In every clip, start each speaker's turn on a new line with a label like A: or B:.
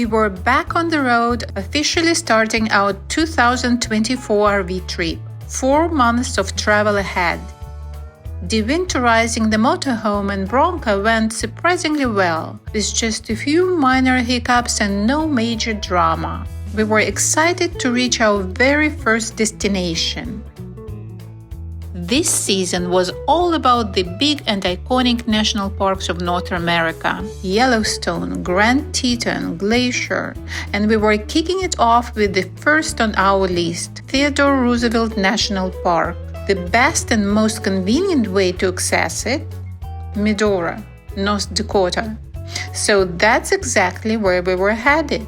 A: we were back on the road, officially starting our 2024 RV trip. 4 months of travel ahead. Dewinterizing the motorhome and Bronco went surprisingly well, with just a few minor hiccups and no major drama. We were excited to reach our very first destination. This season was all about the big and iconic national parks of North America: Yellowstone, Grand Teton, Glacier, and we were kicking it off with the first on our list, Theodore Roosevelt National Park. The best and most convenient way to access it? Medora, North Dakota. So that's exactly where we were headed.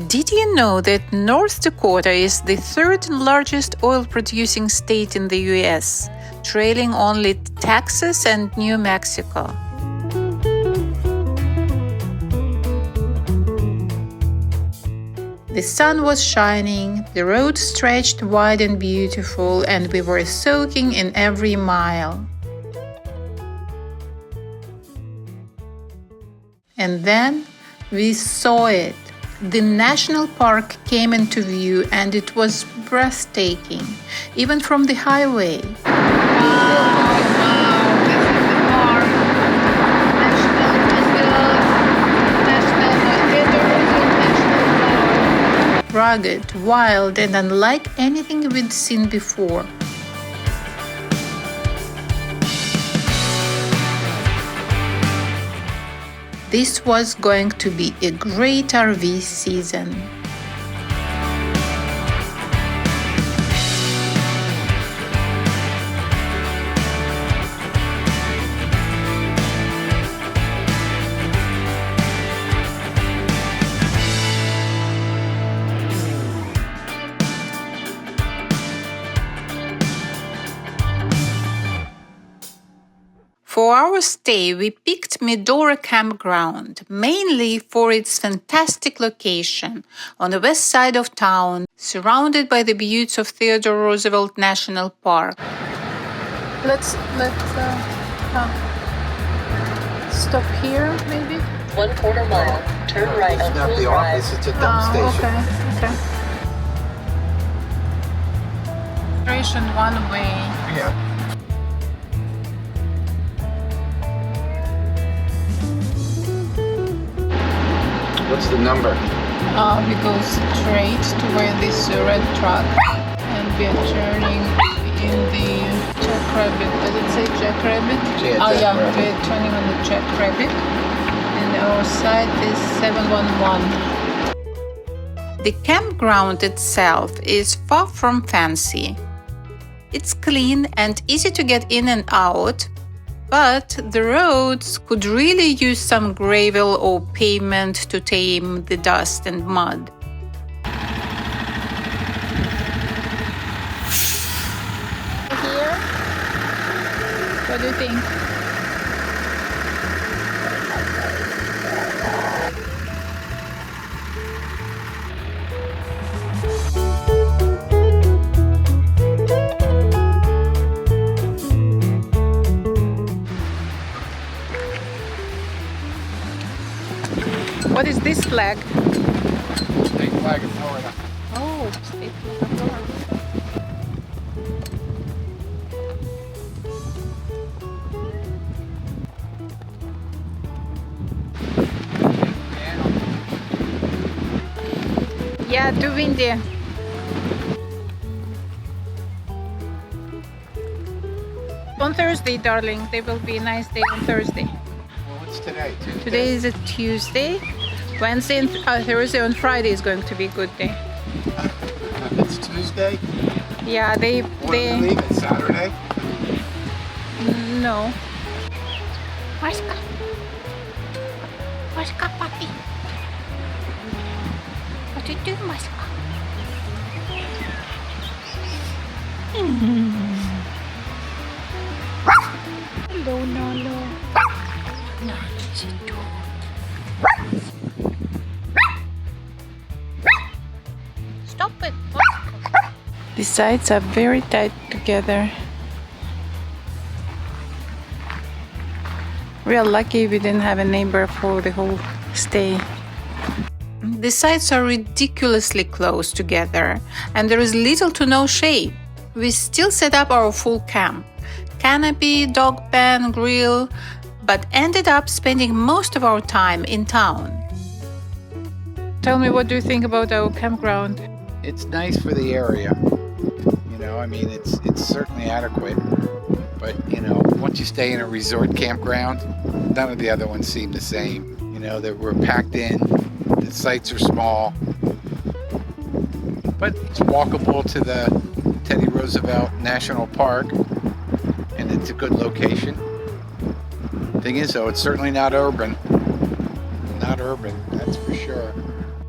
A: Did you know that North Dakota is the third largest oil-producing state in the US, trailing only Texas and New Mexico? The sun was shining, the road stretched wide and beautiful, and we were soaking in every mile. And then we saw it. The national park came into view, and it was breathtaking, even from the highway. Rugged, wild, and unlike anything we'd seen before. This was going to be a great RV season. For our stay, we picked Medora Campground, mainly for its fantastic location on the west side of town, surrounded by the buttes of Theodore Roosevelt National Park. Let's stop here, maybe?
B: 1/4 mile, turn right on
C: It's not
B: Hill
C: the
B: Drive.
C: office, it's a dump station.
A: Okay. Station one way.
C: Yeah. What's the number?
A: We go straight to where this red truck, and we are turning in the Jackrabbit. Does it say Jackrabbit?
C: Yeah,
A: yeah,
C: Jackrabbit.
A: we're turning on the Jackrabbit, and our site is 711. The campground itself is far from fancy. It's clean and easy to get in and out, but the roads could really use some gravel or pavement to tame the dust and mud. Here? What do you think? What is this flag?
C: State flag of Florida.
A: Oh, state flag of Florida. Yeah, too windy. On Thursday, darling. There will be a nice day on Thursday.
C: Well, what's today? Tuesday?
A: Today is a Tuesday. Wednesday and Thursday and Friday is going to be a good day.
C: It's Tuesday?
A: Yeah, they
C: Leave it Saturday?
A: no. Maska, puppy. What you do, Maska? Hello, Nalo. Stop it. The sides are very tight together. We are lucky we didn't have a neighbor for the whole stay. The sites are ridiculously close together, and there is little to no shade. We still set up our full camp, canopy, dog pen, grill, but ended up spending most of our time in town. Tell me, what do you think about our campground?
C: It's nice for the area. You know, I mean, it's certainly adequate. But, you know, once you stay in a resort campground, none of the other ones seem the same. You know, that we're packed in, the sites are small, but it's walkable to the Teddy Roosevelt National Park, and it's a good location. Thing is, though, it's certainly not urban. Not urban, that's for sure.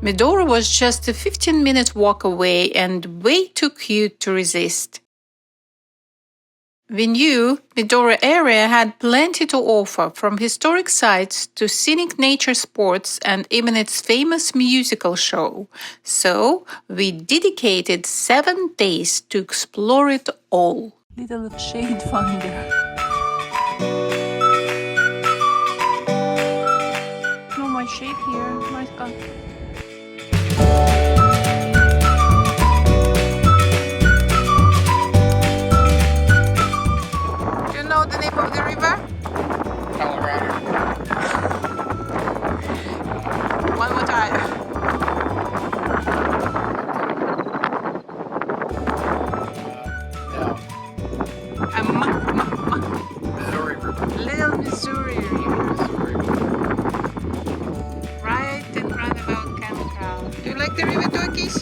A: Medora was just a 15-minute walk away and way too cute to resist. We knew Medora area had plenty to offer, from historic sites to scenic nature sports and even its famous musical show. So we dedicated 7 days to explore it all. Little shade finder. No more shade here. My God. The name of the river?
C: Colorado.
A: One more time.
C: Missouri River.
A: Little Missouri River.
C: Missouri River.
A: Right in front of our campground. Do you like the river, turkeys?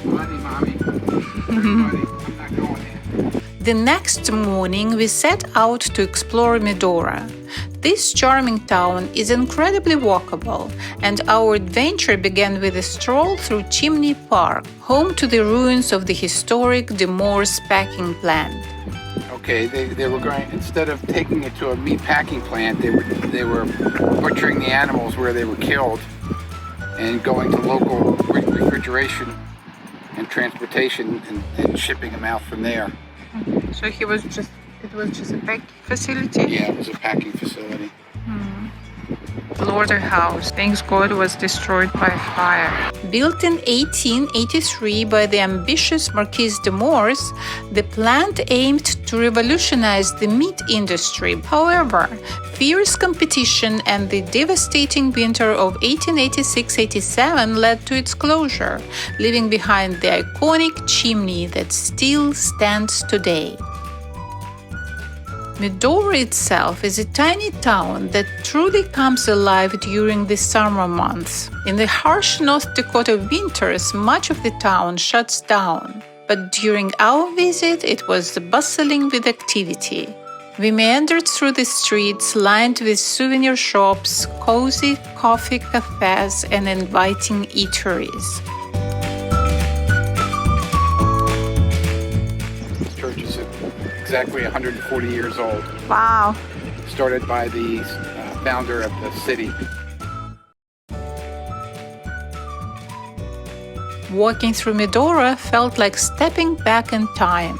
C: Muddy, mommy. Very muddy. I'm not going there.
A: The next morning, we set out to explore Medora. This charming town is incredibly walkable, and our adventure began with a stroll through Chimney Park, home to the ruins of the historic Demorse packing plant.
C: Okay, they were going, instead of taking it to a meat packing plant, they were butchering the animals where they were killed and going to local refrigeration and transportation and shipping them out from there.
A: So it was just a packing facility?
C: Yeah, it was a packing facility.
A: Slaughterhouse, thanks God, was destroyed by fire. Built in 1883 by the ambitious Marquis de Morse, the plant aimed to revolutionize the meat industry. However, fierce competition and the devastating winter of 1886-87 led to its closure, leaving behind the iconic chimney that still stands today. Medora itself is a tiny town that truly comes alive during the summer months. In the harsh North Dakota winters, much of the town shuts down, but during our visit it was bustling with activity. We meandered through the streets lined with souvenir shops, cozy coffee cafes, and inviting eateries.
C: Exactly 140 years old.
A: Wow.
C: Started by the founder of the city.
A: Walking through Medora felt like stepping back in time.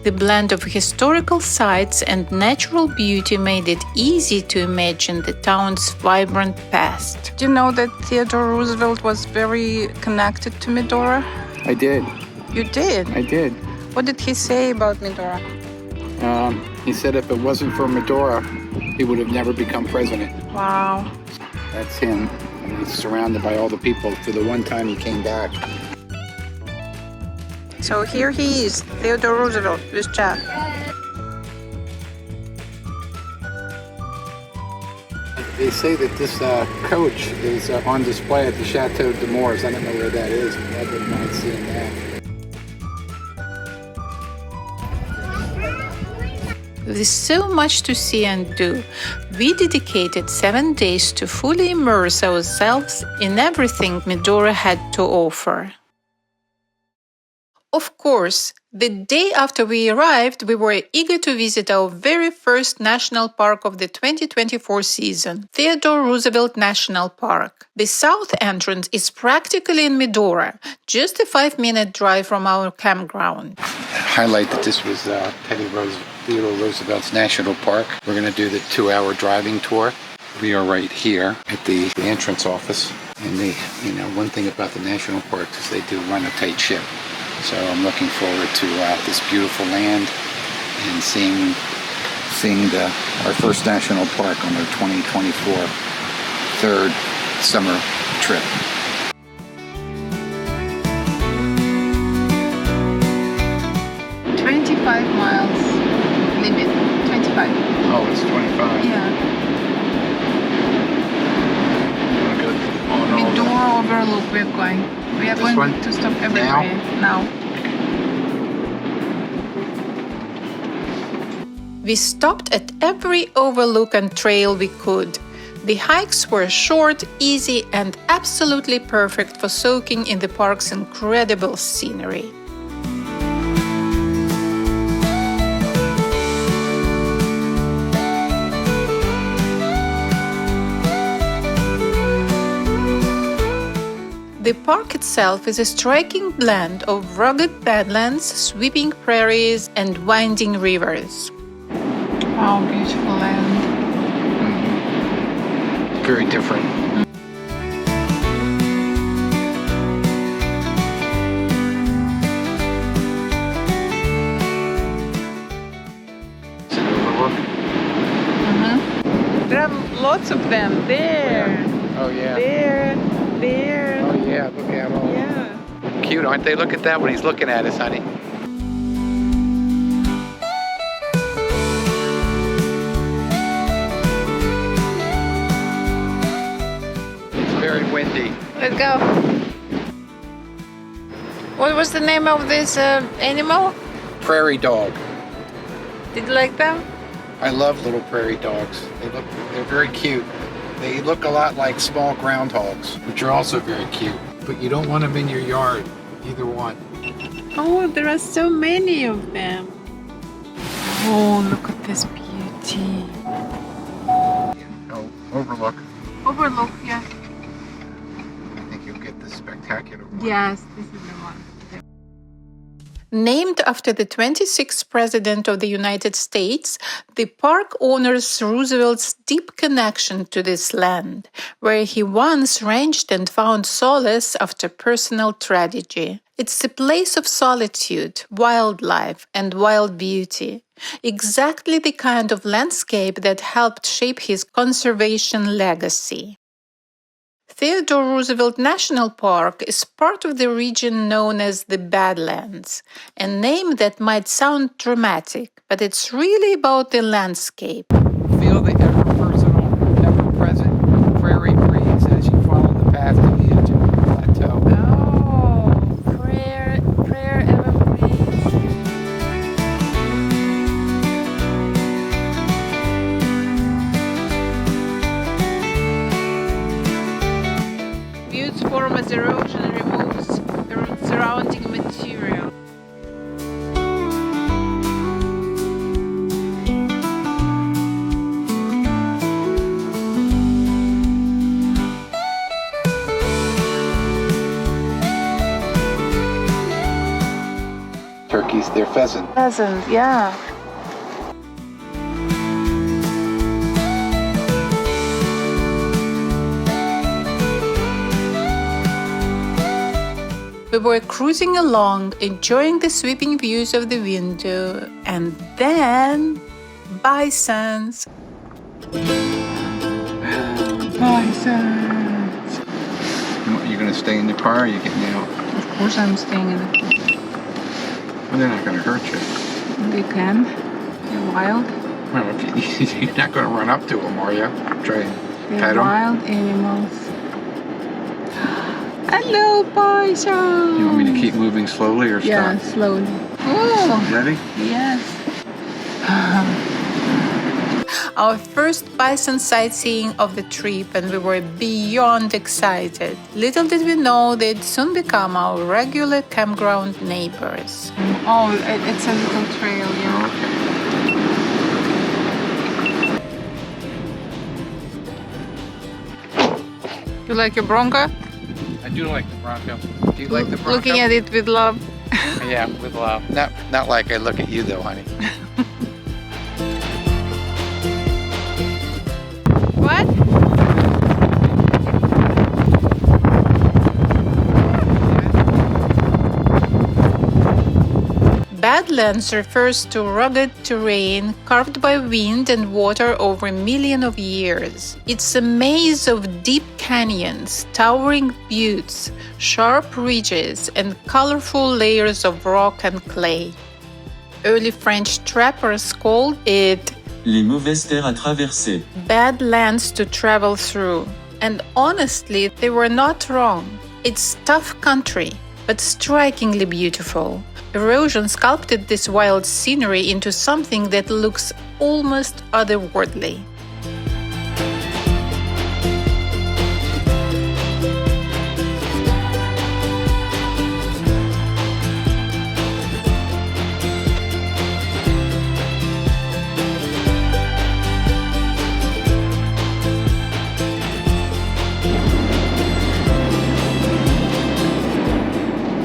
A: The blend of historical sites and natural beauty made it easy to imagine the town's vibrant past. Do you know that Theodore Roosevelt was very connected to Medora?
C: I did.
A: You did?
C: I did.
A: What did he say about Medora?
C: He said if it wasn't for Medora, he would have never become president.
A: Wow.
C: That's him. And he's surrounded by all the people for the one time he came back.
A: So here he is, Theodore Roosevelt, with Jack.
C: They say that this coach is on display at the Chateau de Moors. I don't know where that is, but I wouldn't mind seeing that.
A: With so much to see and do, we dedicated 7 days to fully immerse ourselves in everything Medora had to offer. Of course, the day after we arrived, we were eager to visit our very first national park of the 2024 season, Theodore Roosevelt National Park. The south entrance is practically in Medora, just a 5-minute drive from our campground.
C: Highlight that this was Theodore Roosevelt's National Park. We're going to do the 2-hour driving tour. We are right here at the entrance office, and one thing about the national parks is they do run a tight ship. So I'm looking forward to this beautiful land and seeing our first national park on our 2024 third summer trip.
A: Miles limit. 25.
C: Oh, it's 25.
A: Yeah.
C: Oh, no.
A: Medora overlook we're going. We are
C: This
A: going
C: one?
A: to stop everywhere now. We stopped at every overlook and trail we could. The hikes were short, easy, and absolutely perfect for soaking in the park's incredible scenery. The park itself is a striking blend of rugged badlands, sweeping prairies, and winding rivers. Wow, beautiful land.
C: Very different. Is it overlook?
A: There are lots of them there.
C: Oh yeah.
A: There.
C: Oh yeah, look at all.
A: Yeah.
C: Cute, aren't they? Look at that when he's looking at us, honey. It's very windy.
A: Let's go. What was the name of this animal?
C: Prairie dog.
A: Did you like them?
C: I love little prairie dogs. They're very cute. They look a lot like small groundhogs, which are also very cute. But you don't want them in your yard, either one.
A: Oh, there are so many of them. Oh, look at this beauty.
C: Oh, overlook.
A: Overlook, yeah.
C: I think you'll get the spectacular one.
A: Yes, this is the one. Named after the 26th President of the United States, the park honors Roosevelt's deep connection to this land, where he once ranged and found solace after personal tragedy. It's a place of solitude, wildlife, and wild beauty, exactly the kind of landscape that helped shape his conservation legacy. Theodore Roosevelt National Park is part of the region known as the Badlands, a name that might sound dramatic, but it's really about the landscape.
C: Feel the ever-personal, ever-present prairie breeze as you follow the path to the edge of the plateau.
A: Oh, prayer ever breeze. Buttes form as erosion removes the surrounding material.
C: Turkeys, they're pheasant.
A: Pheasant, yeah. We were cruising along, enjoying the sweeping views of the window, and then bisons. Bisons.
C: You're going to stay in the car or are you getting out?
A: Of course I'm staying in the car.
C: Well, they're not going to hurt you.
A: They can. They're wild.
C: Well, you're not going to run up to them, are you? Try and
A: They're
C: pet them.
A: wild animals. Hello, bison!
C: You want me to keep moving slowly or
A: Yeah,
C: stop?
A: slowly. Oh,
C: Ready?
A: yes. Our first bison sightseeing of the trip, and we were beyond excited. Little did we know they'd soon become our regular campground neighbors. Oh, it's a little trail, yeah.
C: Okay.
A: You like your Bronco?
C: I do like the Bronco. Do you like the Bronco?
A: Looking at it with love.
C: Yeah, with love. Not like I look at you though, honey.
A: What? Badlands refers to rugged terrain carved by wind and water over millions of years. It's a maze of deep canyons, towering buttes, sharp ridges, and colorful layers of rock and clay. Early French trappers called it
D: les mauvaises terres à traverser.
A: bad lands to travel through. And honestly, they were not wrong. It's tough country, but strikingly beautiful. Erosion sculpted this wild scenery into something that looks almost otherworldly.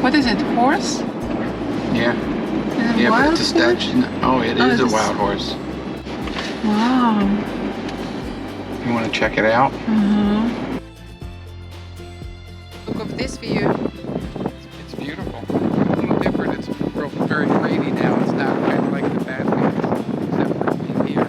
A: What is it, horse?
C: Yeah.
A: Is it
C: Yeah, but
A: wild
C: it's a statue. Oh, it
A: Oh,
C: is a
A: it's-
C: wild horse.
A: Wow.
C: You want to check it out?
A: Look of this view.
C: It's beautiful. A little different. It's very rainy now. It's not kind of like the Badlands, except for in here.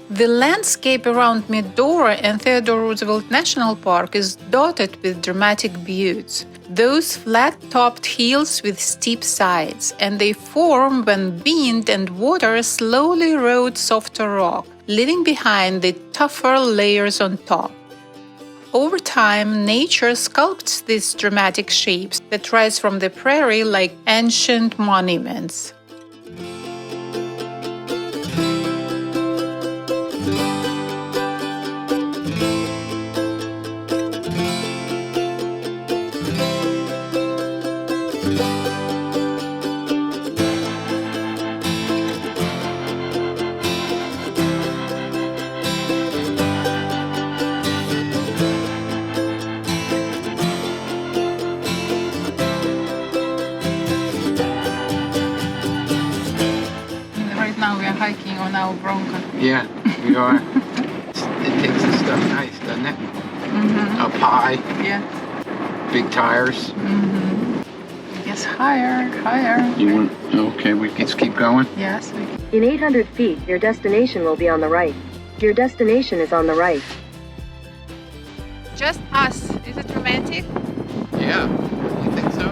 A: The landscape around Medora and Theodore Roosevelt National Park is dotted with dramatic buttes. Those flat-topped hills with steep sides, and they form when wind and water slowly erode softer rock, leaving behind the tougher layers on top. Over time, nature sculpts these dramatic shapes that rise from the prairie like ancient monuments. Right now we are hiking on our Bronco.
C: Yeah, we are. It takes the stuff nice, doesn't it? Up high,
A: Yeah.
C: big tires.
A: Yes, higher, higher.
C: You want? Okay, we just keep going.
A: Yes, we can.
B: In 800 feet, your destination will be on the right. Your destination is on the right.
A: Just us. Is it romantic?
C: Yeah. You think so?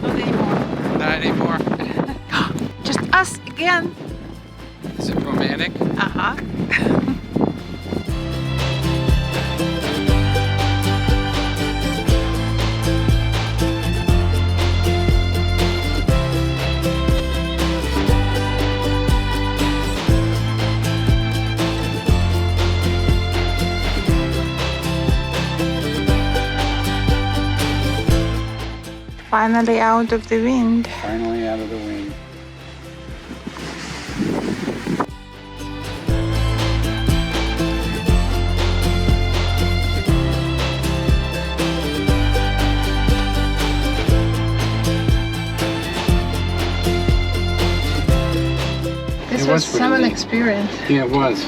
A: Not anymore.
C: Not anymore.
A: Just us again.
C: Is it romantic?
A: Uh-huh. Finally out of the wind.
C: Finally out of the wind.
A: This
C: It
A: was
C: was pretty
A: some
C: neat.
A: experience,
C: Yeah, it was.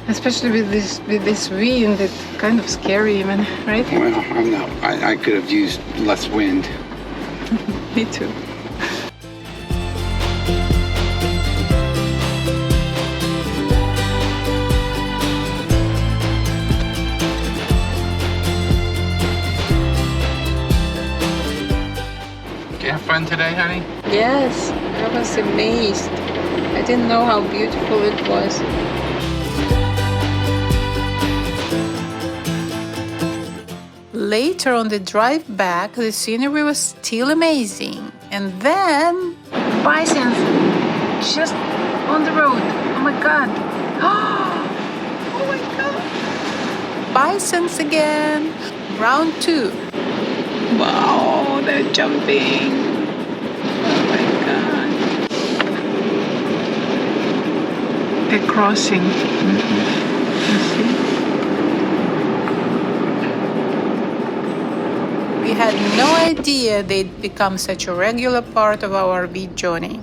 A: especially with this wind. It's kind of scary, even, right?
C: Well, I'm not. I could have used less wind.
A: Me too.
C: Did you have fun today, honey?
A: Yes, I was amazed. I didn't know how beautiful it was. Later on the drive back, the scenery was still amazing. And then bisons just on the road. Oh my god. Oh my god. Bisons again. Round 2. Wow, they're jumping. Oh my god. They're crossing. You see? We had no idea they'd become such a regular part of our RV journey.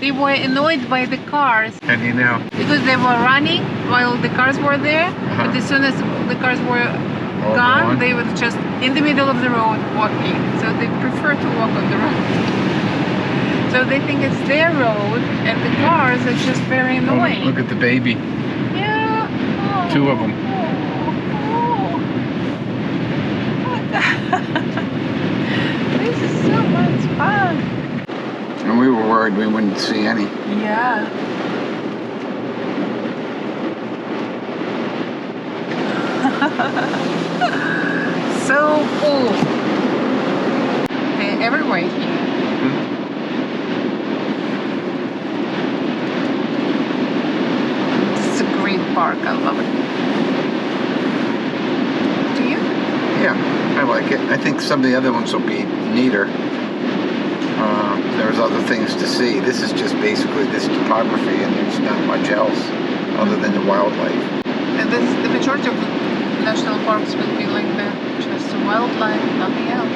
A: They were annoyed by the cars
C: How do you know?
A: because they were running while the cars were there. But as soon as the cars were
C: All
A: gone,
C: gone?
A: they were just in the middle of the road walking. So they prefer to walk on the road. So they think it's their road, and the cars are just very annoying.
C: Oh, look at the baby.
A: Yeah. Oh.
C: Two of them.
A: This is so much fun.
C: And we were worried we wouldn't see any.
A: Yeah. So cool. They're everywhere here. This is a great park. I love it. Do you?
C: Yeah, I like it. I think some of the other ones will be neater. There's other things to see. This is just basically this topography, and there's not much else other than the wildlife.
A: And this, the majority of national parks will be like that. Just wildlife, nothing else.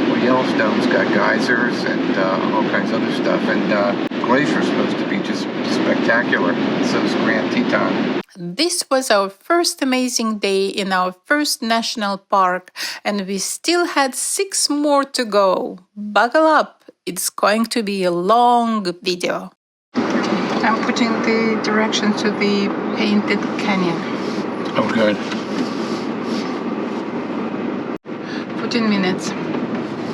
C: Well, Yellowstone's got geysers and all kinds of other stuff, and Glacier's supposed to be just spectacular. So is Grand Teton.
A: This was our first amazing day in our first national park, and we still had 6 more to go. Buckle up, it's going to be a long video. I'm putting the direction to the painted canyon.
C: Oh, good.
A: 14 minutes.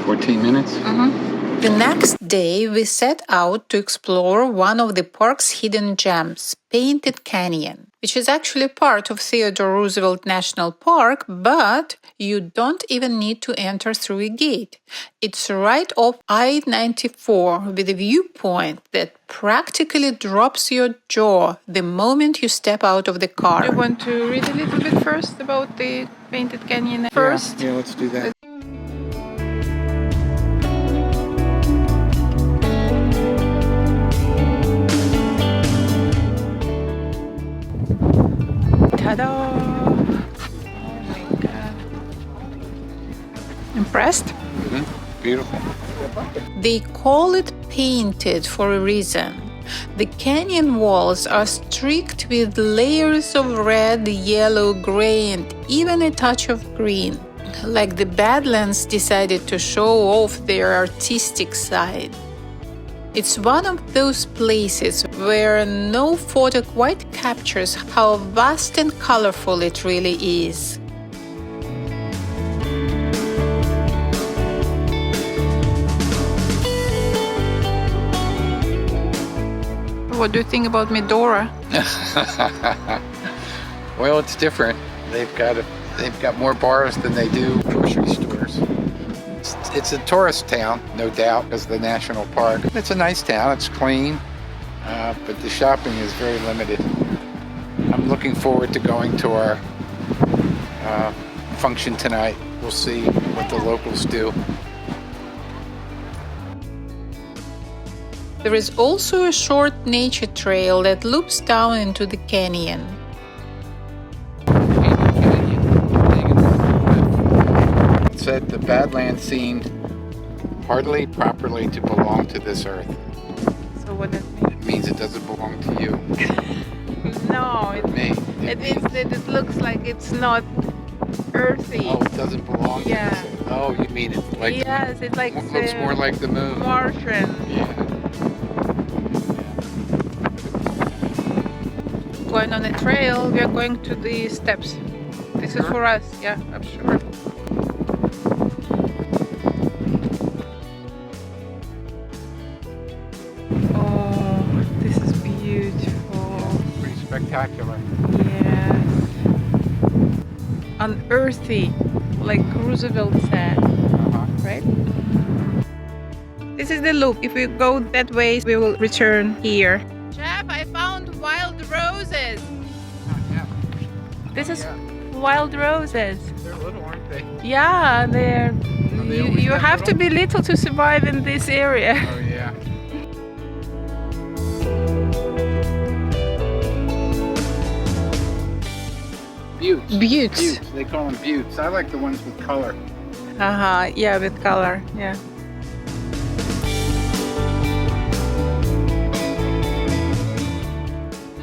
C: 14 minutes?
A: The next day, we set out to explore one of the park's hidden gems, Painted Canyon, which is actually part of Theodore Roosevelt National Park, but you don't even need to enter through a gate. It's right off I-94 with a viewpoint that practically drops your jaw the moment you step out of the car. Do you want to read a little bit first about the Painted Canyon first?
C: Yeah, let's do that.
A: Ta-da! Oh my god. Impressed?
C: Beautiful.
A: They call it painted for a reason. The canyon walls are streaked with layers of red, yellow, gray, and even a touch of green, like the Badlands decided to show off their artistic side. It's one of those places where no photo quite captures how vast and colorful it really is. What do you think about Medora?
C: Well, it's different. They've got more bars than they do grocery stores. It's a tourist town, no doubt, because of the national park. It's a nice town. It's clean, but the shopping is very limited. I'm looking forward to going to our function tonight. We'll see what the locals do.
A: There is also a short nature trail that loops down into the canyon.
C: Said the Badlands seemed hardly properly to belong to this earth.
A: So what does it mean?
C: It means it doesn't belong to you.
A: No, it means that it looks like it's not earthy.
C: Oh, it doesn't belong to
A: Yeah.
C: this earth. Oh, you mean it like
A: Yes, it like
C: looks more like the moon.
A: Martian.
C: Yeah.
A: Going on a trail, we are going to the steps. This is for us, yeah, I'm sure. Oh, this is beautiful.
C: Pretty spectacular.
A: Yes. Unearthly, like Roosevelt said, right? This is the loop. If we go that way, we will return here. Jeff, I found wild roses.
C: Yeah.
A: This is wild roses.
C: They're little, aren't they?
A: Yeah, they're.
C: they always
A: You
C: that
A: have to
C: little?
A: be little to survive in this area.
C: Oh, yeah. Buttes.
A: Buttes.
C: They call them buttes. I like the ones with color.
A: Yeah, with color. Yeah.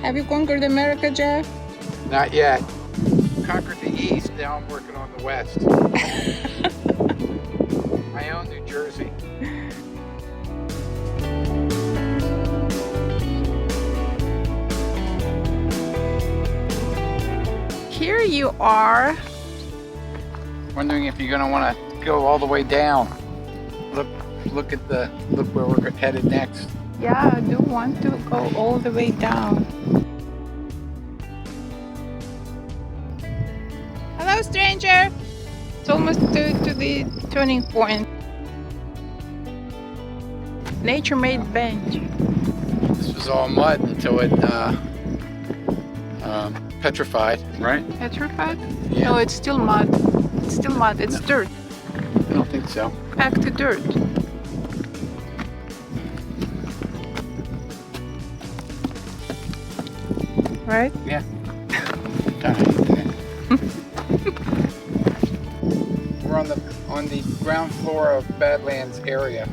A: Have you conquered America, Jeff?
C: Not yet. Conquered the East, now I'm working on the West. I own New Jersey.
A: Here you are.
C: Wondering if you're gonna want to go all the way down. Look where we're headed next.
A: Yeah, I do want to go all the way down. Hello, stranger. It's almost to the turning point. Nature-made bench.
C: This was all mud until it petrified, right?
A: Petrified?
C: Yeah.
A: No, it's still mud. It's still mud. It's dirt.
C: I don't think so.
A: Back to dirt. Right?
C: Yeah. We're on the ground floor of Badlands area,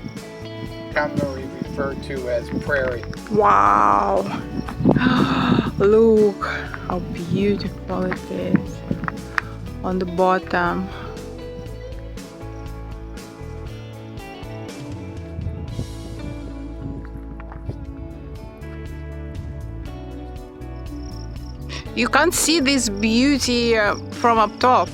C: commonly referred to as prairie.
A: Wow. Look how beautiful it is on the bottom. You can't see this beauty from up top.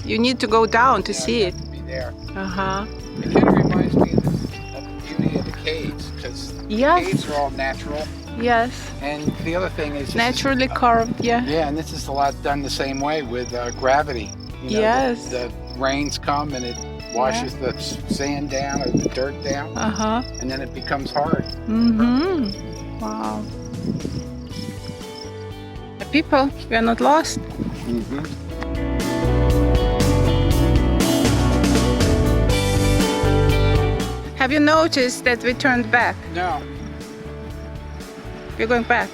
A: You need to go down to see it.
C: To be there.
A: Uh-huh.
C: It kind of reminds me of the beauty of the caves, because
A: Yes.
C: caves are all natural.
A: Yes.
C: And the other thing is
A: Naturally carved, yeah.
C: Yeah, and this is a lot done the same way with gravity. You know,
A: Yes.
C: The rains come and it washes the sand down or the dirt down,
A: Uh-huh.
C: and then it becomes hard.
A: Mm-hmm. Wow. The people, we are not lost.
C: Mm-hmm.
A: Have you noticed that we turned back?
C: No.
A: We're going back.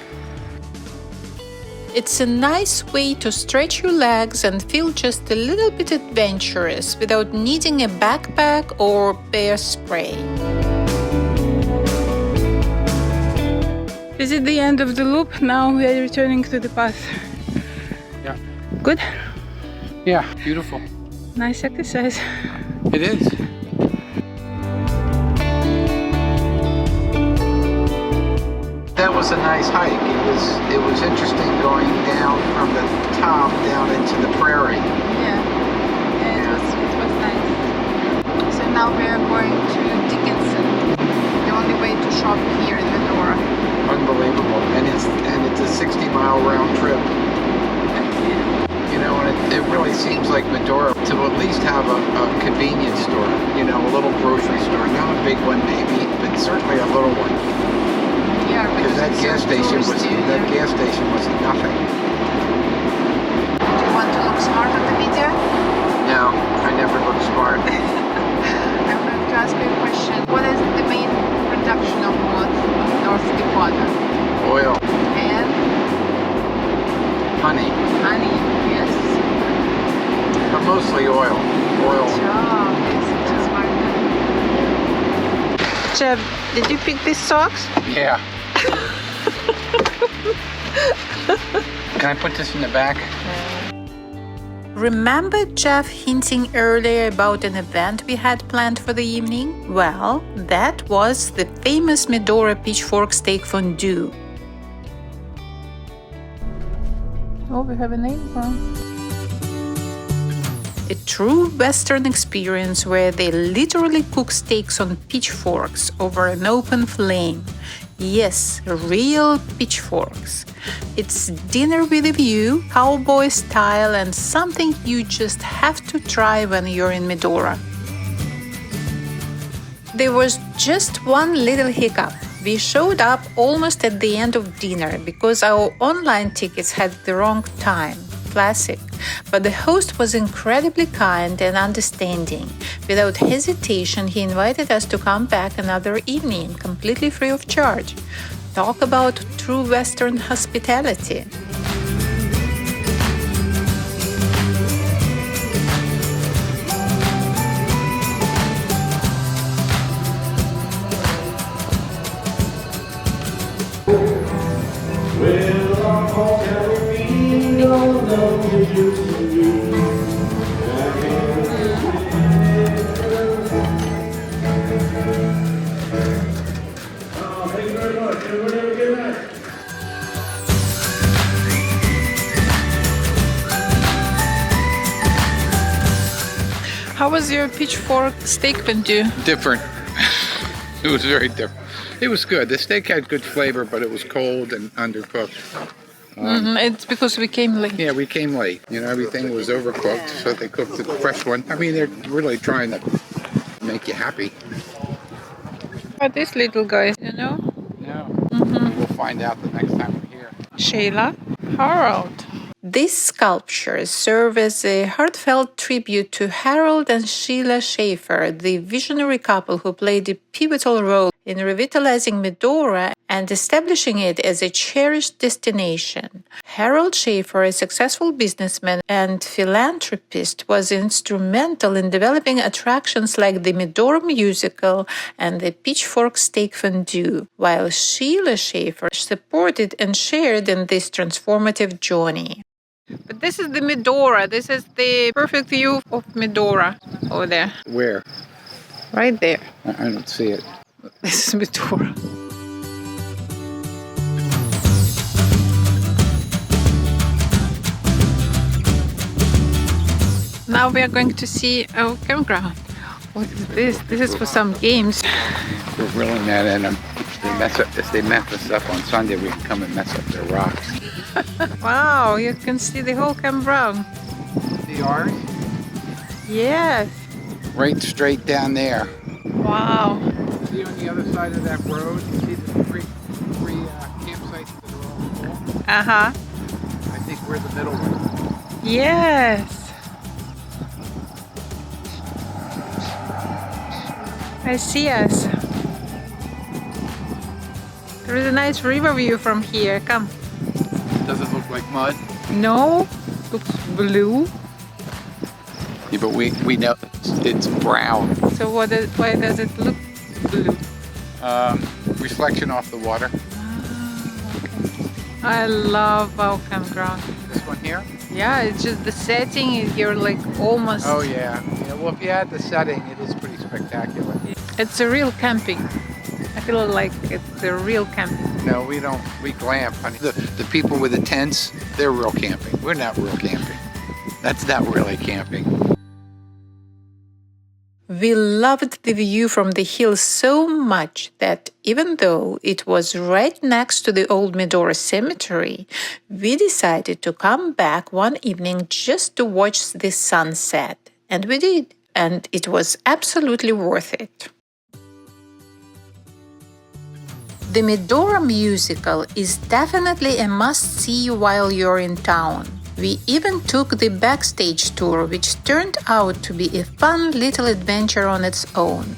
A: It's a nice way to stretch your legs and feel just a little bit adventurous without needing a backpack or bear spray. Is it the end of the loop? Now we are returning to the path.
C: Yeah.
A: Good?
C: Yeah, beautiful.
A: Nice exercise.
C: It is. That was a nice hike. It was interesting going down from the top down into the prairie.
A: Yeah, it was nice. So now we are going to Dickinson. The only way to shop here in Medora.
C: Unbelievable. And it's a 60-mile round trip. You know, and it really seems like Medora to at least have a convenience store, you know, a little grocery store. Not a big one maybe, but certainly a little one.
A: Yeah,
C: Because that gas station was nothing.
A: Do you want to look smart on the video?
C: No, I never look smart.
A: I'm going to ask you a question. What is the main production of North Dakota?
C: Oil,
A: And
C: honey,
A: honey, yes.
C: but mostly oil. Oil.
A: Job. It's a smart guy. Jeff, did you pick these socks?
C: Yeah. Can I put this in the back?
A: Remember Jeff hinting earlier about an event we had planned for the evening? Well, that was the famous Medora pitchfork steak fondue. Oh, we have a neighbor. A true Western experience where they literally cook steaks on pitchforks over an open flame. Yes, real pitchforks. It's dinner with a view, cowboy style, and something you just have to try when you're in Medora. There was just one little hiccup. We showed up almost at the end of dinner because our online tickets had the wrong time. Classic. But the host was incredibly kind and understanding. Without hesitation, he invited us to come back another evening, completely free of charge. Talk about true Western hospitality.
E: Well,
A: How was your pitchfork steak fondue?
C: Different. It was very different. It was good. The steak had good flavor, but it was cold and undercooked.
A: It's because we came late.
C: Yeah, we came late. You know, everything was overcooked, so they cooked the fresh one. I mean, they're really trying to make you happy.
A: But these little guys, you know?
C: No. We'll find out the next time we're here.
A: Sheila, Harold. These sculptures serve as a heartfelt tribute to Harold and Sheila Schaefer, the visionary couple who played a pivotal role in revitalizing Medora and establishing it as a cherished destination. Harold Schaefer, a successful businessman and philanthropist, was instrumental in developing attractions like the Medora musical and the Pitchfork Steak Fondue, while Sheila Schaefer supported and shared in this transformative journey. But this is the Medora. This is the perfect view of Medora over there.
C: Where?
A: Right there.
C: I don't see it.
A: This is Medora. Now we are going to see our campground. What is this? This is for some games.
C: We're really mad at them. If they mess us up on Sunday, we can come and mess up their rocks.
A: Wow, you can see the whole campground.
C: See ours?
A: Yes.
C: Right straight down there.
A: Wow.
C: See on the other side of that road, you see the three campsites that are all full?
A: Uh-huh.
C: I think we're the middle one.
A: Yes. I see us. There is a nice river view from here. Come.
C: Does it look like mud?
A: No, looks blue.
C: Yeah, but we know it's brown.
A: So why does it look blue?
C: Reflection off the water.
A: Okay. I love our campground.
C: This one here?
A: Yeah, it's just the setting. You're like almost.
C: Oh yeah. Well, if you add the setting, it is pretty spectacular.
A: It's a real camping. I feel like it's a real camping.
C: No, we don't. We glamp, honey. The people with the tents, they're real camping. We're not real camping. That's not really camping.
A: We loved the view from the hill so much that even though it was right next to the old Medora cemetery, we decided to come back one evening just to watch the sunset. And we did. And it was absolutely worth it. The Medora musical is definitely a must-see while you're in town. We even took the backstage tour, which turned out to be a fun little adventure on its own.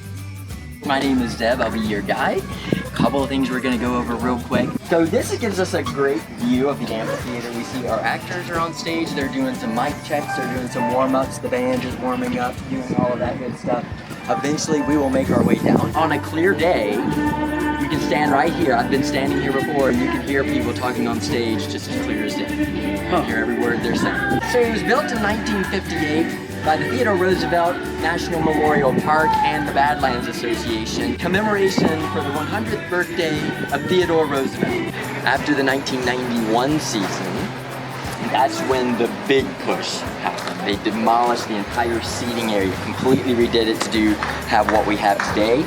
E: My name is Deb, I'll be your guide. A couple of things we're going to go over real quick. So this gives us a great view of the amphitheater. We see our actors are on stage, they're doing some mic checks, they're doing some warm-ups, the band is warming up, doing all of that good stuff. Eventually we will make our way down. On a clear day, you can stand right here. I've been standing here before and you can hear people talking on stage just as clear as day. You can hear every word they're saying. So it was built in 1958 by the Theodore Roosevelt National Memorial Park and the Badlands Association, commemoration for the 100th birthday of Theodore Roosevelt. After the 1991 season, that's when the big push happened. They demolished the entire seating area, completely redid it to have what we have today.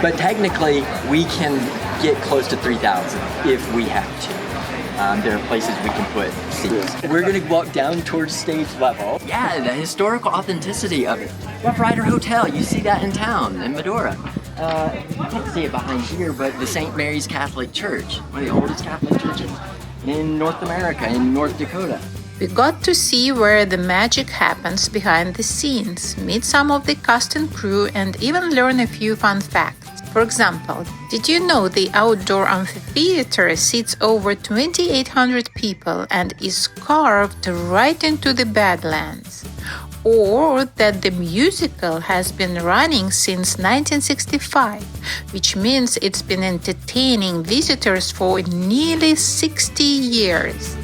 E: But technically, we can get close to 3,000 if we have to. There are places we can put seats. We're gonna walk down towards stage level. Yeah, the historical authenticity of it. Rough Rider Hotel, you see that in town, in Medora. You can't see it behind here, but the St. Mary's Catholic Church, one of the oldest Catholic churches in North America, in North Dakota.
A: We got to see where the magic happens behind the scenes, meet some of the cast and crew, and even learn a few fun facts. For example, did you know the outdoor amphitheater seats over 2,800 people and is carved right into the Badlands? Or that the musical has been running since 1965, which means it's been entertaining visitors for nearly 60 years.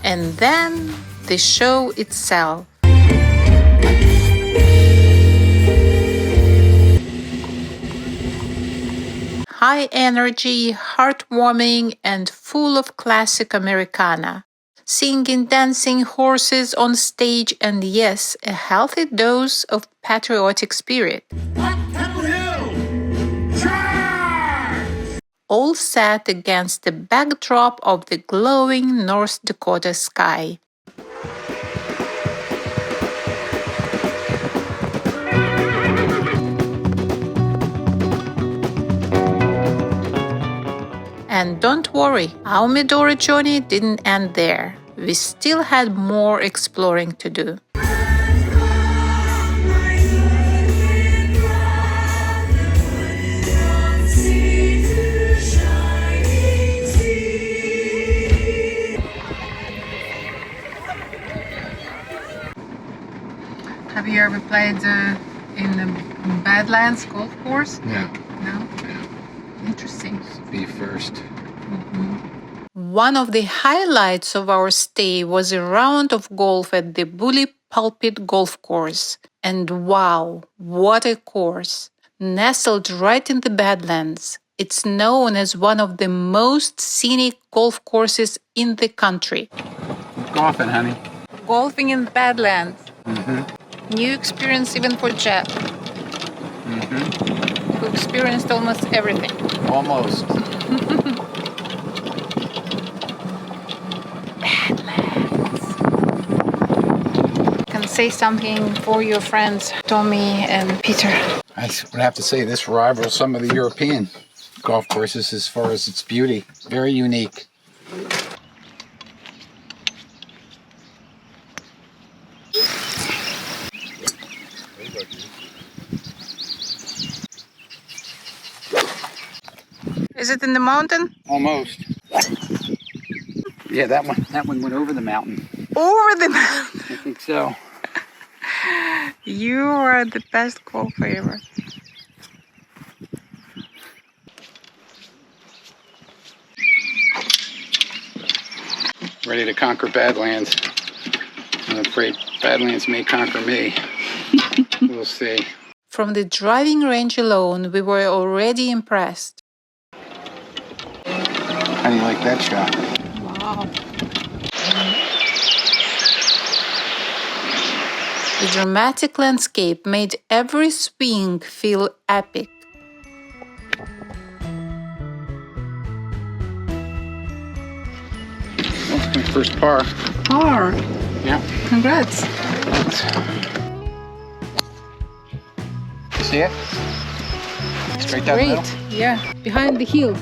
A: And then the show itself. high energy, heartwarming, and full of classic Americana. Singing, dancing, horses on stage, and yes, a healthy dose of patriotic spirit. All set against the backdrop of the glowing North Dakota sky. And don't worry, our Medora journey didn't end there. We still had more exploring to do. Have you ever played in the Badlands golf course?
C: Yeah.
A: No?
C: Yeah.
A: Interesting.
C: Be first.
A: One of the highlights of our stay was a round of golf at the Bully Pulpit Golf Course. And wow, what a course! Nestled right in the Badlands, it's known as one of the most scenic golf courses in the country.
C: Golfing, honey.
A: Golfing in the Badlands. New experience even for Jeff, who experienced almost everything.
C: Almost.
A: Can say something for your friends, Tommy and Peter.
C: I would have to say this rivals some of the European golf courses as far as its beauty. Very unique.
A: Is it in the mountain?
C: Almost. Yeah, that one went over the mountain.
A: Over the mountain.
C: I think so.
A: You are the best golfer ever.
C: Ready to conquer Badlands. I'm afraid Badlands may conquer me. We'll see.
A: From the driving range alone, we were already impressed.
C: How do you like that shot?
A: Wow. The dramatic landscape made every swing feel epic.
C: Well, it's my first par.
A: Par.
C: Yeah.
A: Congrats.
C: You see it? Straight down the middle.
A: Yeah, behind the hill.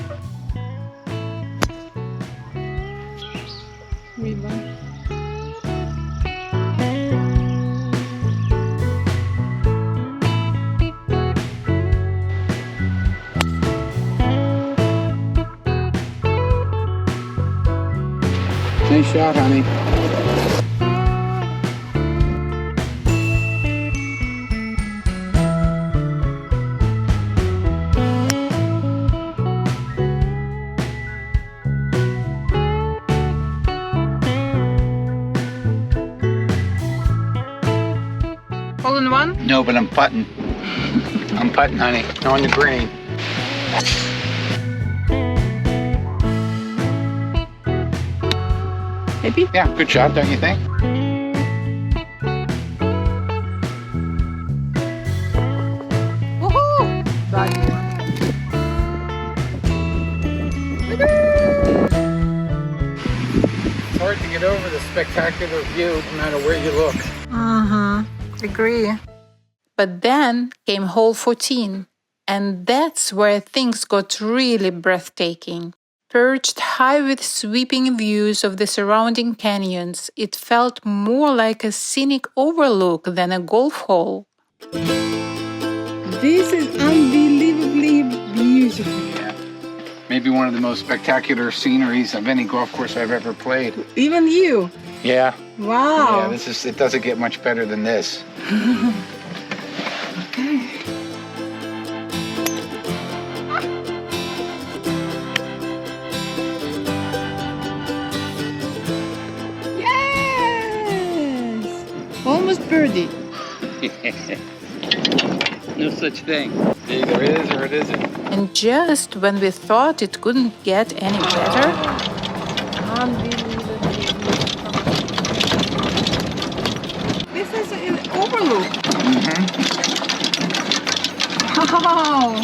C: Nice shot, honey.
A: Hole in one?
C: No, but I'm putting. I'm putting, honey. On the green.
A: Happy?
C: Yeah, good shot, don't you think?
A: Woohoo!
C: It's hard to get over the spectacular view no matter where you look.
A: Agree. But then came hole 14, and that's where things got really breathtaking. Perched high with sweeping views of the surrounding canyons, it felt more like a scenic overlook than a golf hole. This is unbelievably beautiful.
C: Yeah. Maybe one of the most spectacular sceneries of any golf course I've ever played.
A: Even you?
C: Yeah.
A: Wow.
C: Yeah, it doesn't get much better than this.
A: Okay. Yes! Almost birdie.
C: No such thing. Either is or it What is it?
A: And just when we thought it couldn't get any better,
F: This is an overlook. Wow.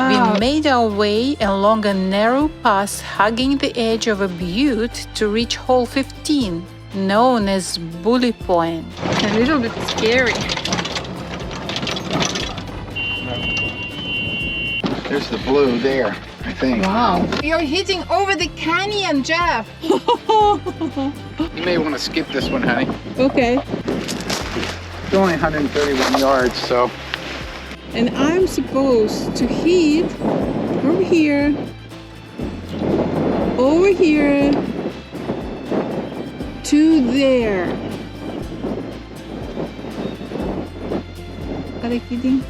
A: we made our way along a narrow path hugging the edge of a butte to reach hole 15, known as Bully Point.
F: A little bit scary.
C: There's the blue there, I think.
F: Wow. You're hitting over the canyon, Jeff.
C: You may want to skip this one, honey.
F: Okay.
C: It's only 131 yards, so.
F: And I'm supposed to hit from here, over here, to there. Are you kidding?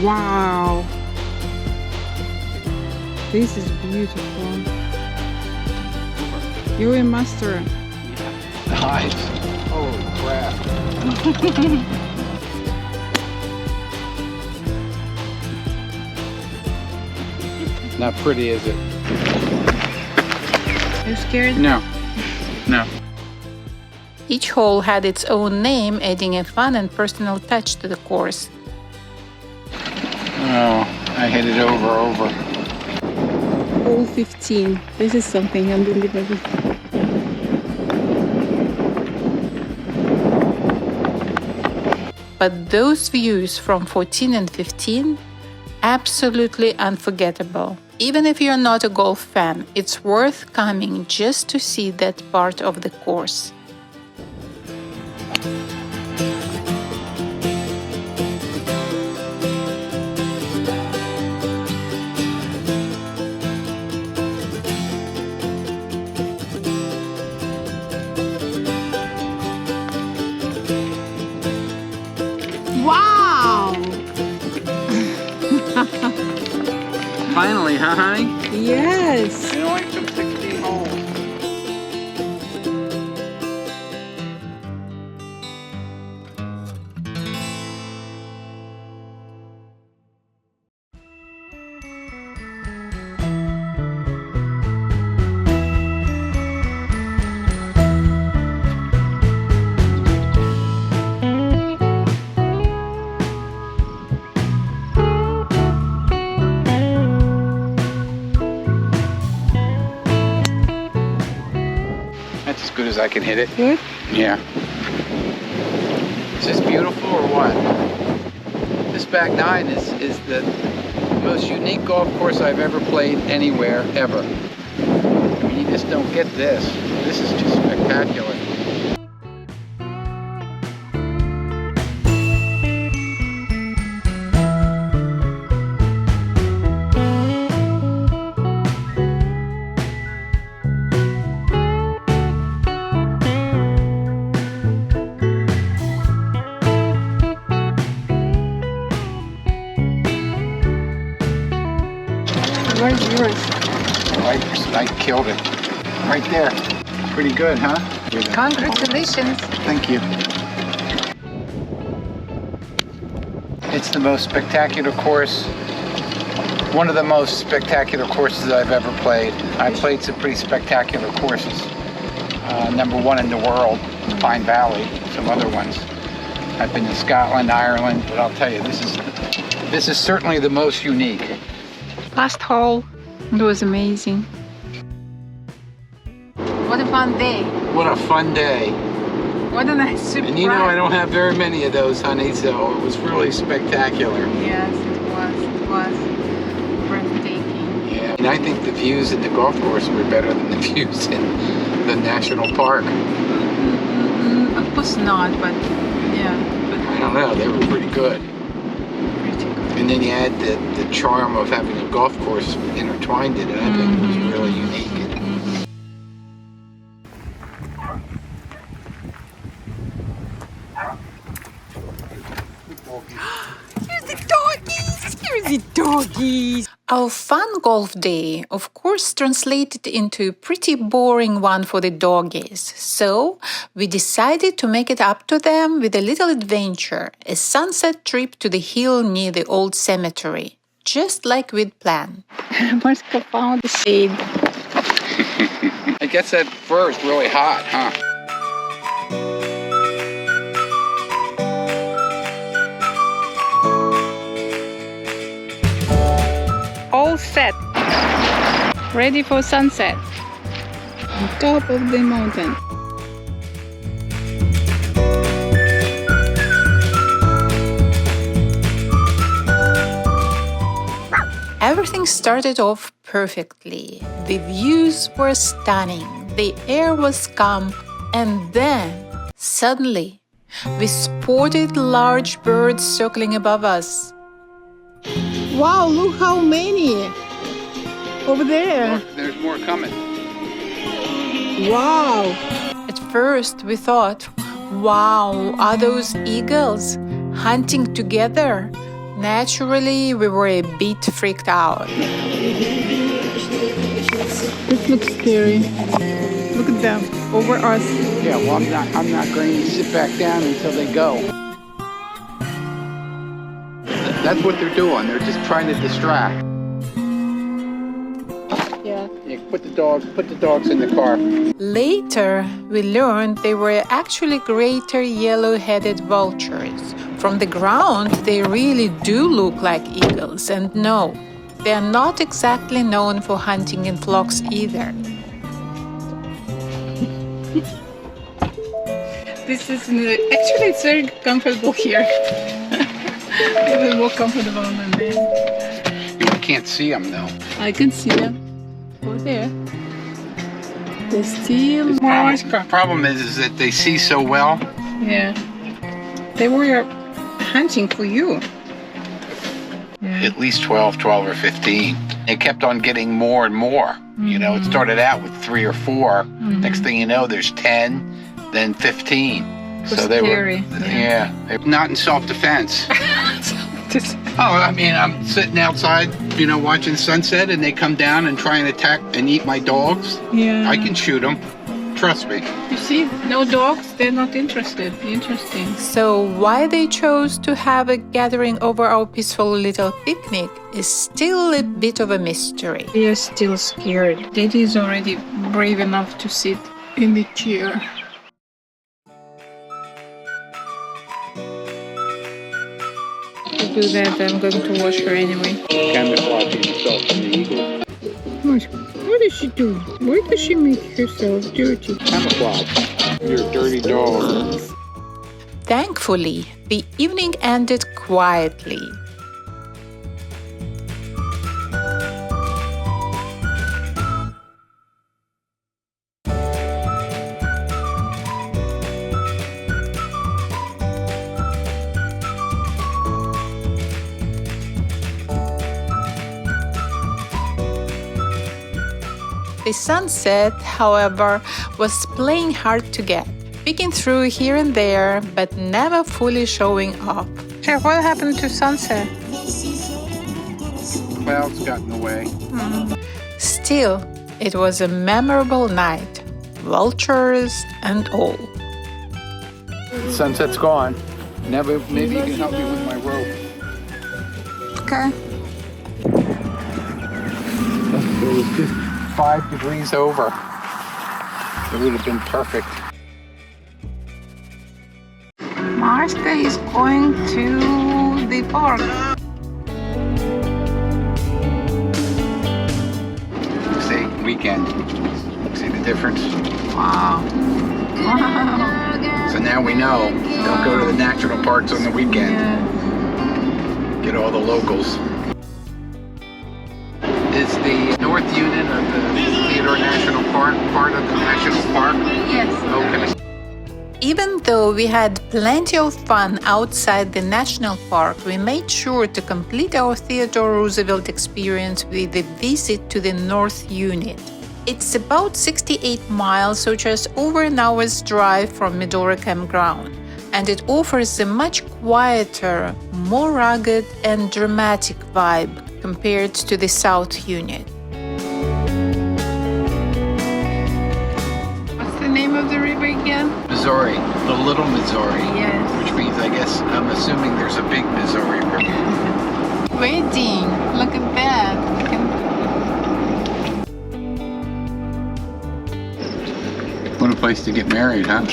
F: Wow. This is beautiful. You're a master.
C: Nice. Holy crap. Not pretty, is it?
F: Are you scared?
C: No. No.
A: Each hole had its own name, adding a fun and personal touch to the course.
C: Oh, I hit it over.
F: Hole 15. This is something unbelievable.
A: But those views from 14 and 15, absolutely unforgettable. Even if you're not a golf fan, it's worth coming just to see that part of the course.
F: Wow!
C: Finally, huh, honey?
F: Yes!
C: You only took 16 holes. That's as good as I can hit it.
F: Good?
C: Yeah. Is this beautiful or what? This back nine is the most unique golf course I've ever played anywhere, ever. I mean, you just don't get this. This is just spectacular.
F: Where's yours?
C: I killed it. Right there. Pretty good, huh?
A: Congratulations!
C: Thank you. It's the most spectacular course. One of the most spectacular courses I've ever played. I played some pretty spectacular courses. Number one in the world, Pine Valley, some other ones. I've been to Scotland, Ireland, but I'll tell you, this is certainly the most unique.
F: Last hole. It was amazing.
A: What a fun day!
C: What a fun day.
A: What a nice surprise!
C: And you know I don't have very many of those, honey, so it was really spectacular.
A: Yes, it was breathtaking.
C: Yeah, and I think the views in the golf course were better than the views in the national park.
A: Of course not, but yeah.
C: I don't know, they were pretty good. And then you add the charm of having a golf course intertwined in it. I think it was really unique.
A: Here's the doggies! Here's the doggies! Our fun golf day, of course, translated into a pretty boring one for the doggies. So we decided to make it up to them with a little adventure, a sunset trip to the hill near the old cemetery, just like we'd planned.
F: Marska found the shade.
C: It gets at first really hot, huh?
F: All set. Ready for sunset. On top of the mountain.
A: Everything started off perfectly. The views were stunning, the air was calm, and then, suddenly, we spotted large birds circling above us.
F: Wow, look how many! Over there!
C: There's more coming.
F: Wow!
A: At first, we thought, wow, are those eagles hunting together? Naturally, we were a bit freaked out.
F: This looks scary. Look at them, over us.
C: Yeah, well, I'm not going to sit back down until they go. That's what they're doing. They're just trying to distract.
F: Yeah.
C: Yeah, put the dogs in the car.
A: Later, we learned they were actually greater yellow-headed vultures. From the ground, they really do look like eagles, and no, they are not exactly known for hunting in flocks either.
F: This is actually it's very comfortable here. Even more comfortable than there.
C: You can't see them though.
F: I can see them over there. They're still Marska.
C: Problem is that they see so well.
F: Yeah. They were hunting for you. Yeah.
C: At least 12 or 15. It kept on getting more and more. You know, it started out with 3 or 4. Next thing you know, there's 10, then 15. So they
F: scary.
C: were, yeah, they're not in self-defense. Oh, I mean, I'm sitting outside, you know, watching sunset, and they come down and try and attack and eat my dogs.
F: Yeah.
C: I can shoot them. Trust me.
F: You see, no dogs, they're not interested. Interesting.
A: So why they chose to have a gathering over our peaceful little picnic is still a bit of a mystery.
F: They are still scared. Daddy is already brave enough to sit in the chair. To do that, I'm going to wash her anyway.
C: Camouflaging yourself from the eagles.
F: What does she do? Why does she make herself dirty?
C: Camouflage. You're a dirty dog.
A: Thankfully, the evening ended quietly. The sunset, however, was playing hard to get, peeking through here and there, but never fully showing up.
F: Hey, what happened to sunset?
C: Clouds got in the way.
A: Still, it was a memorable night, vultures and all.
C: Sunset's gone. Maybe you can help me with my rope.
F: Okay.
C: It was just 5 degrees over. It would have been perfect.
F: Marska is going to the park.
C: See, weekend. See the difference?
F: Wow. Wow.
C: So now we know. Don't go to the national parks on the weekend.
F: Yeah.
C: Get all the locals. Is the north unit of the Theodore National Park part of the national park?
F: Yes.
C: Okay.
A: Even though we had plenty of fun outside the national park, we made sure to complete our Theodore Roosevelt experience with a visit to the North Unit. It's about 68 miles, so just over an hour's drive from Medora campground, and it offers a much quieter, more rugged and dramatic vibe compared to the South Unit.
F: What's the name of the river again?
C: Missouri, the Little Missouri.
F: Yes.
C: Which means, I guess, I'm assuming there's a big Missouri River.
F: Wedding. Look at that.
C: What a place to get married, huh?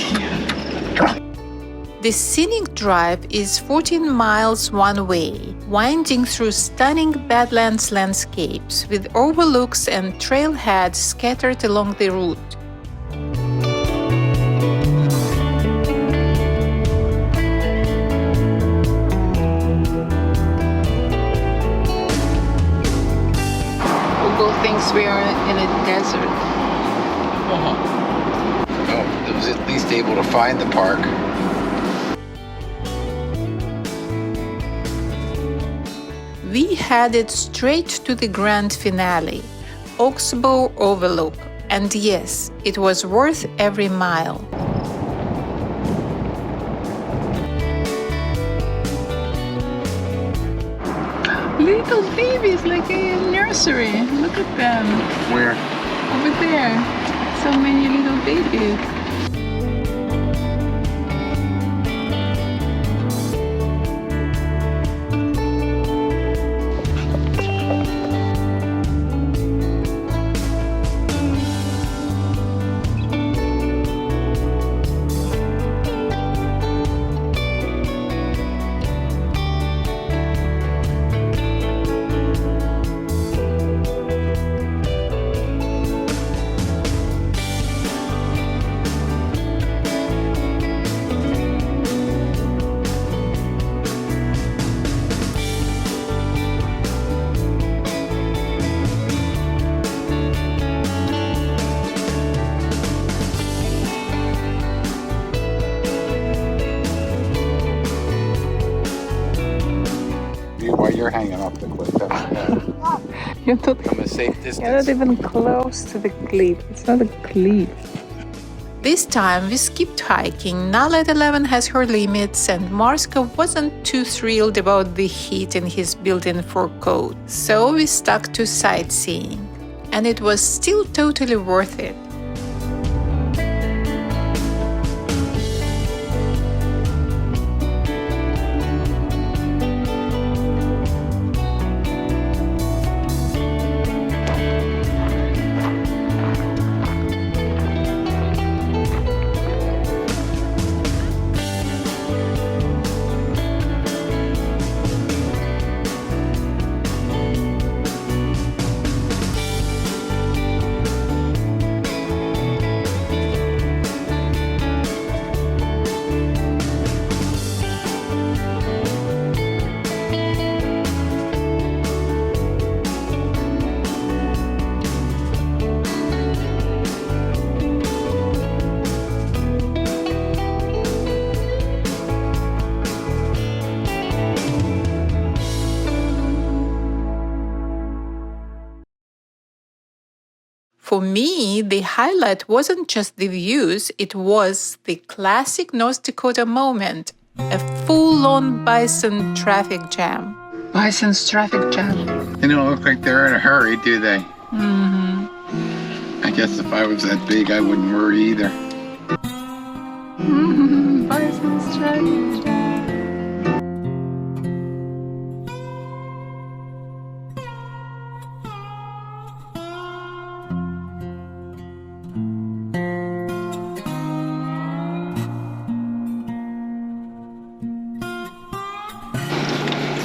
A: The scenic drive is 14 miles one way, winding through stunning Badlands landscapes with overlooks and trailheads scattered along the route.
F: Google thinks we are in a desert.
C: Oh, it was at least able to find the park.
A: We headed straight to the grand finale, Oxbow Overlook, and yes, it was worth every mile.
F: Little babies, like a nursery. Look at them.
C: Where?
F: Over there. So many little babies.
C: While you're hanging off the cliff,
F: You're not,
C: from a safe
F: you're
C: distance.
F: not even close to the cliff. It's not a cliff.
A: This time we skipped hiking. Nalet 11 has her limits, and Marska wasn't too thrilled about the heat in his built-in fur coat. So we stuck to sightseeing, and it was still totally worth it. For me, the highlight wasn't just the views, it was the classic North Dakota moment, a full-on bison traffic jam.
F: Bison's traffic jam.
C: They don't look like they're in a hurry, do they?
F: Mm-hmm.
C: I guess if I was that big, I wouldn't worry either.
F: Bison's traffic jam.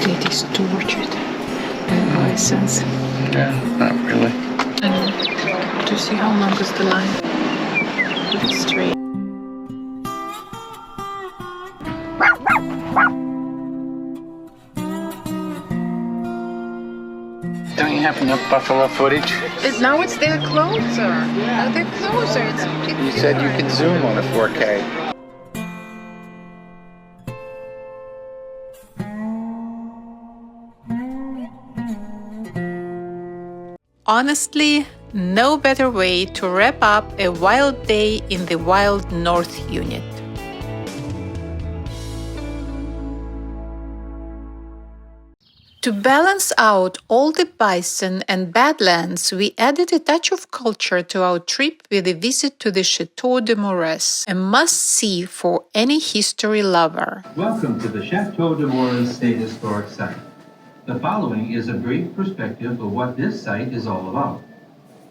F: It is tortured by bisons.
C: Yeah, not really.
F: And to see how long is the line. Keep it straight.
C: Don't you have enough buffalo footage?
F: Now they're closer. Now they're closer.
C: You said you could zoom on a 4K.
A: Honestly, no better way to wrap up a wild day in the wild North Unit. To balance out all the bison and badlands, we added a touch of culture to our trip with a visit to the Chateau de Maurice, a must-see for any history lover.
G: Welcome to the Chateau de Maurice State Historic Site. The following is a brief perspective of what this site is all about.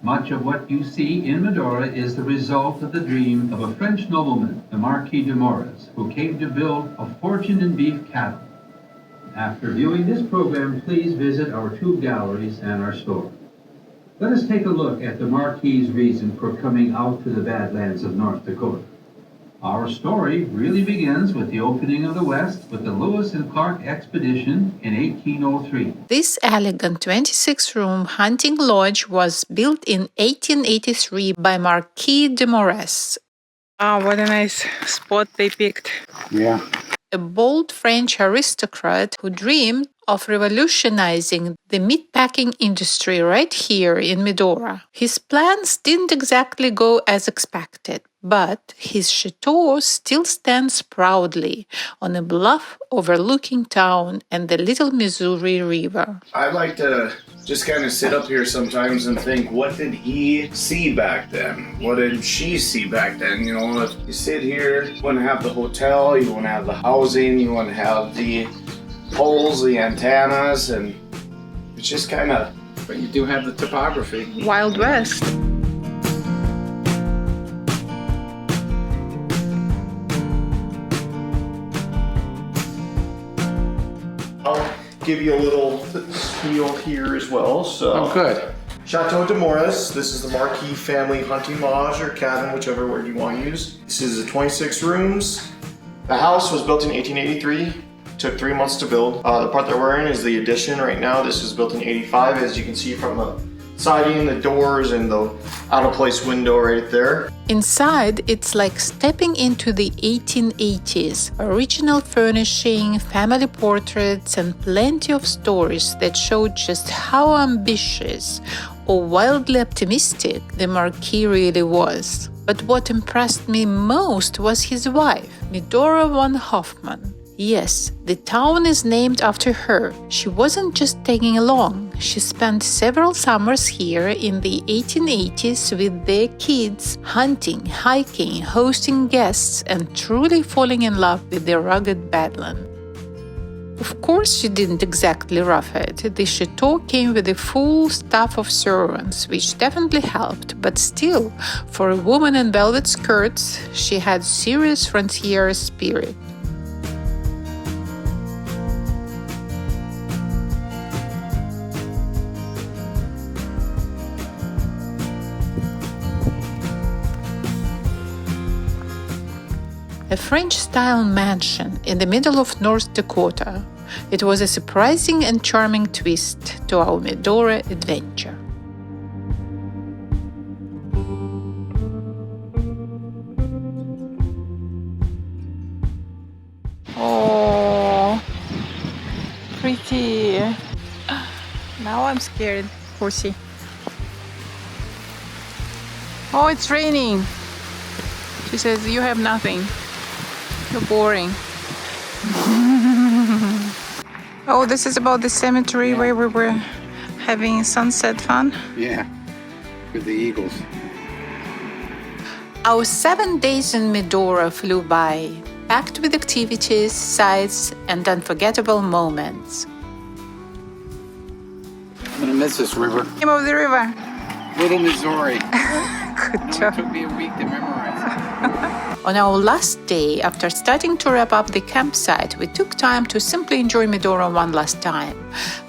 G: Much of what you see in Medora is the result of the dream of a French nobleman, the Marquis de Maurice, who came to build a fortune in beef cattle. After viewing this program, please visit our two galleries and our store. Let us take a look at the Marquis's reason for coming out to the Badlands of North Dakota. Our story really begins with the opening of the West with the Lewis and Clark expedition in 1803.
A: This elegant 26-room hunting lodge was built in 1883 by Marquis de Maurice.
F: Oh, what a nice spot they picked.
C: Yeah.
A: A bold French aristocrat who dreamed of revolutionizing the meatpacking industry right here in Medora. His plans didn't exactly go as expected, but his chateau still stands proudly on a bluff overlooking town and the little Missouri River.
H: I like to just kind of sit up here sometimes and think, what did he see back then? What did she see back then? You know, if you sit here, you want to have the hotel, you want to have the housing, you want to have the poles, the antennas, and it's just kind of...
C: But you do have the topography.
F: Wild West.
H: I'll give you a little spiel here as well. So,
C: Oh, good.
H: Chateau de Maurice, this is the Marquis family hunting lodge or cabin, whichever word you want to use. This is 26 rooms. The house was built in 1883. Took 3 months to build. The part that we're in is the addition right now. This was built in 85, as you can see from the siding, the doors, and the out-of-place window right there.
A: Inside, it's like stepping into the 1880s. Original furnishing, family portraits, and plenty of stories that show just how ambitious or wildly optimistic the Marquis really was. But what impressed me most was his wife, Medora von Hoffman. Yes, the town is named after her. She wasn't just tagging along. She spent several summers here in the 1880s with their kids, hunting, hiking, hosting guests, and truly falling in love with the rugged Badland. Of course, she didn't exactly rough it. The chateau came with a full staff of servants, which definitely helped, but still, for a woman in velvet skirts, she had serious frontier spirit. A French-style mansion in the middle of North Dakota. It was a surprising and charming twist to our Medora adventure.
F: Oh, pretty. Now I'm scared, horsey. Oh, it's raining. She says, you have nothing. You're boring. Oh, this is about the cemetery where we were having sunset fun.
C: Yeah. With the eagles.
A: Our 7 days in Medora flew by, packed with activities, sights, and unforgettable moments.
C: I'm gonna miss this river.
F: Name of the river.
C: Little Missouri.
F: Good
C: It
F: job.
C: took me a week to memorize it.
A: On our last day, after starting to wrap up the campsite, we took time to simply enjoy Medora one last time.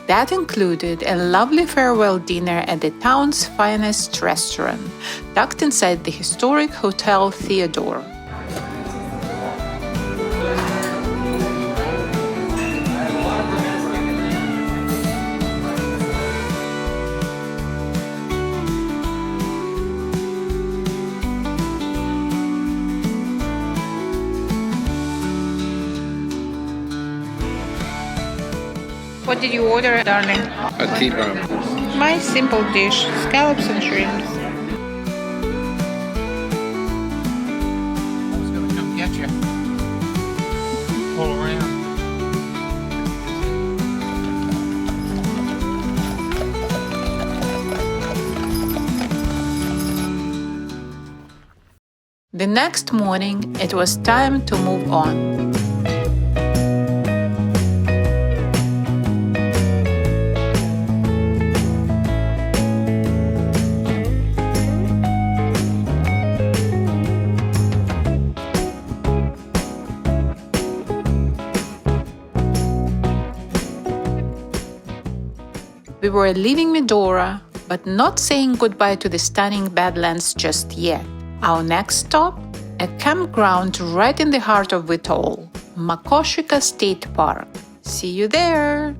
A: That included a lovely farewell dinner at the town's finest restaurant, tucked inside the historic Hotel Theodore.
F: What did you order, darling?
C: A T-bone.
F: My simple dish, scallops and shrimps.
C: I was gonna come get you. Pull around.
A: The next morning, it was time to move on. We were leaving Medora, but not saying goodbye to the stunning Badlands just yet. Our next stop, a campground right in the heart of it all, Makoshika State Park. See you there!